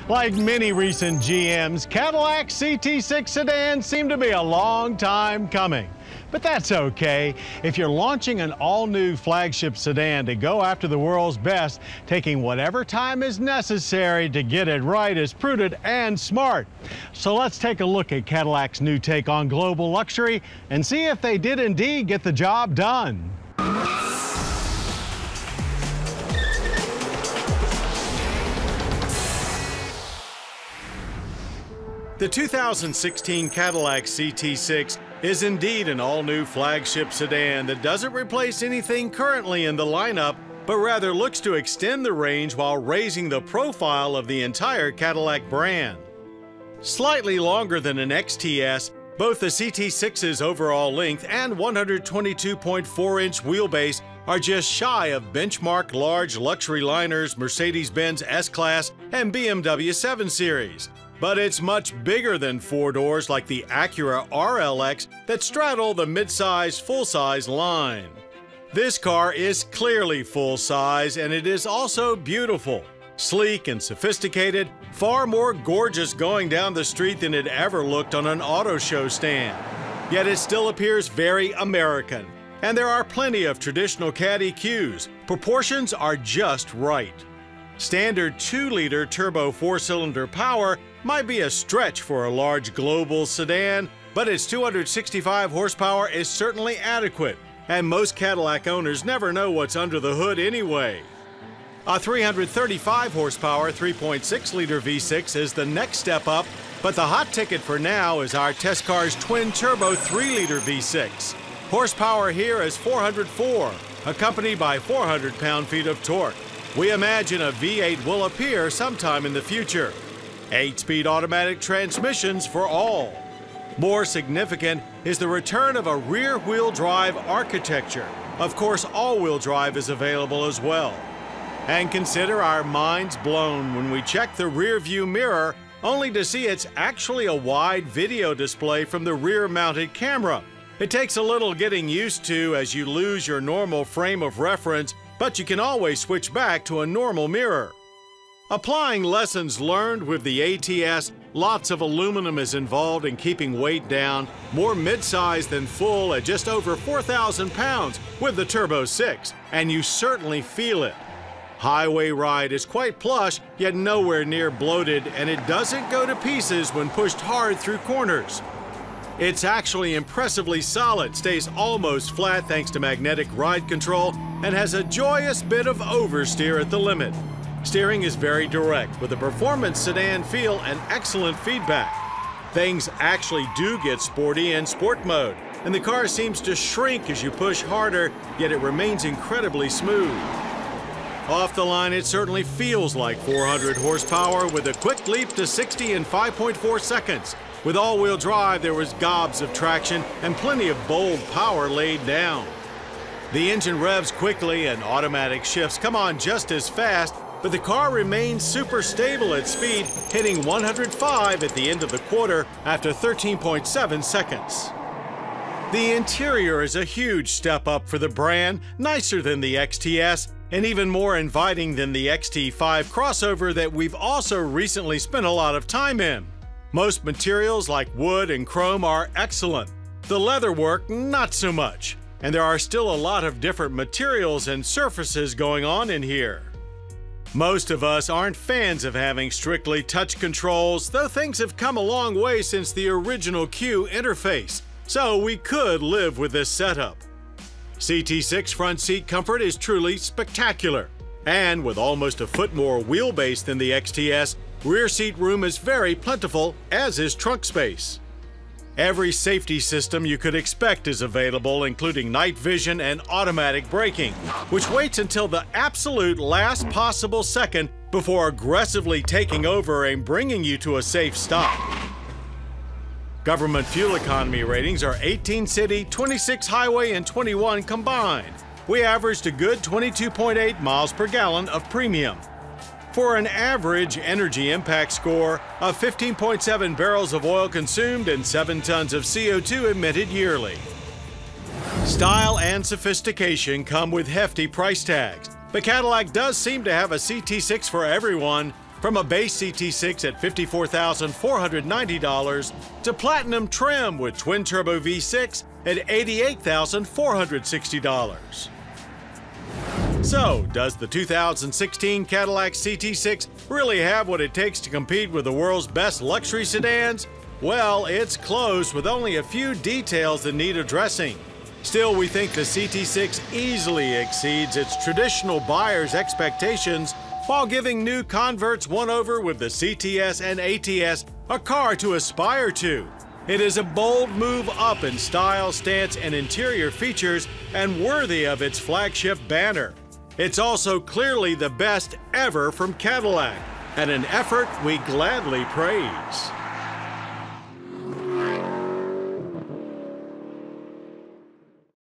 Like many recent GMs, Cadillac CT6 sedans seem to be a long time coming. But that's okay. If you're launching an all-new flagship sedan to go after the world's best, taking whatever time is necessary to get it right is prudent and smart. So let's take a look at Cadillac's new take on global luxury and see if they did indeed get the job done. The 2016 Cadillac CT6 is indeed an all-new flagship sedan that doesn't replace anything currently in the lineup, but rather looks to extend the range while raising the profile of the entire Cadillac brand. Slightly longer than an XTS, both the CT6's overall length and 122.4-inch wheelbase are just shy of benchmark large luxury liners Mercedes-Benz S-Class and BMW 7 Series. But it's much bigger than four doors like the Acura RLX that straddle the midsize, full-size line. This car is clearly full-size, and it is also beautiful. Sleek and sophisticated, far more gorgeous going down the street than it ever looked on an auto show stand. Yet it still appears very American, and there are plenty of traditional Caddy cues. Proportions are just right. Standard 2-liter turbo 4-cylinder power might be a stretch for a large global sedan, but its 265 horsepower is certainly adequate, and most Cadillac owners never know what's under the hood anyway. A 335 horsepower 3.6-liter V6 is the next step up, but the hot ticket for now is our test car's twin-turbo 3-liter V6. Horsepower here is 404, accompanied by 400 pound-feet of torque. We imagine a V8 will appear sometime in the future. 8-speed automatic transmissions for all. More significant is the return of a rear-wheel drive architecture. Of course, all-wheel drive is available as well. And consider our minds blown when we check the rear-view mirror, only to see it's actually a wide video display from the rear-mounted camera. It takes a little getting used to as you lose your normal frame of reference, but you can always switch back to a normal mirror. Applying lessons learned with the ATS, lots of aluminum is involved in keeping weight down, more mid-size than full at just over 4,000 pounds with the Turbo 6, and you certainly feel it. Highway ride is quite plush, yet nowhere near bloated, and it doesn't go to pieces when pushed hard through corners. It's actually impressively solid, stays almost flat thanks to magnetic ride control, and has a joyous bit of oversteer at the limit. Steering is very direct, with a performance sedan feel and excellent feedback. Things actually do get sporty in sport mode, and the car seems to shrink as you push harder, yet it remains incredibly smooth. Off the line, it certainly feels like 400 horsepower with a quick leap to 60 in 5.4 seconds. With all-wheel drive, there was gobs of traction and plenty of bold power laid down. The engine revs quickly and automatic shifts come on just as fast, but the car remains super stable at speed, hitting 105 at the end of the quarter after 13.7 seconds. The interior is a huge step up for the brand, nicer than the XTS, and even more inviting than the XT5 crossover that we've also recently spent a lot of time in. Most materials like wood and chrome are excellent. The leatherwork, not so much. And there are still a lot of different materials and surfaces going on in here. Most of us aren't fans of having strictly touch controls, though things have come a long way since the original Q interface, so we could live with this setup. CT6 front seat comfort is truly spectacular, and with almost a foot more wheelbase than the XTS, rear seat room is very plentiful, as is trunk space. Every safety system you could expect is available, including night vision and automatic braking, which waits until the absolute last possible second before aggressively taking over and bringing you to a safe stop. Government fuel economy ratings are 18 city, 26 highway, and 21 combined. We averaged a good 22.8 miles per gallon of premium. For an average energy impact score of 15.7 barrels of oil consumed and 7 tons of CO2 emitted yearly. Style and sophistication come with hefty price tags, but Cadillac does seem to have a CT6 for everyone, From a base CT6 at $54,490 to platinum trim with twin-turbo V6 at $88,460. So, does the 2016 Cadillac CT6 really have what it takes to compete with the world's best luxury sedans? Well, it's close with only a few details that need addressing. Still, we think the CT6 easily exceeds its traditional buyers' expectations while giving new converts one-over with the CTS and ATS a car to aspire to. It is a bold move up in style, stance, and interior features and worthy of its flagship banner. It's also clearly the best ever from Cadillac, and an effort we gladly praise.